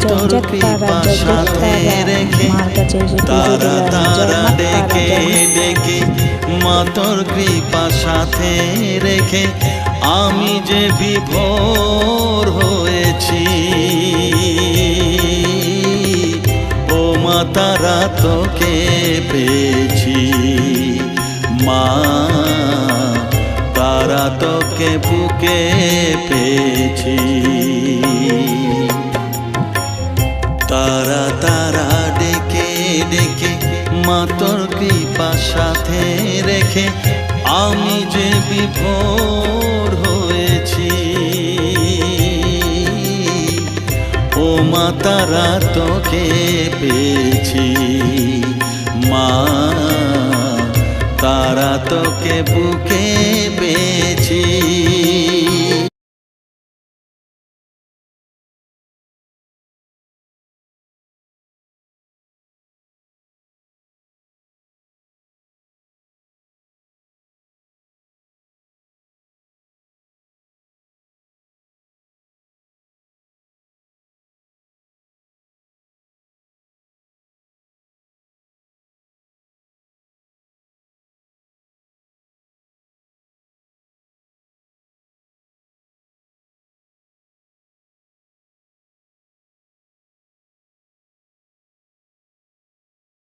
তোর কৃপা সাথে রেখে তারা তারা ডেকে ডেকে মা তোর কৃপা সাথে রেখে আমি যে বিভোর হয়েছি। ও মা তারা তোকে পেয়েছি, মা তারা তোকে বুকে পেয়েছি। তারা তারা ডেকে ডেকে মা তোর কৃপা সাথে রেখে আমি যে বিভোর হয়েছি। ও মা তারা তোকে পেয়েছি, মা তারা তোকে বুকে পেয়েছি।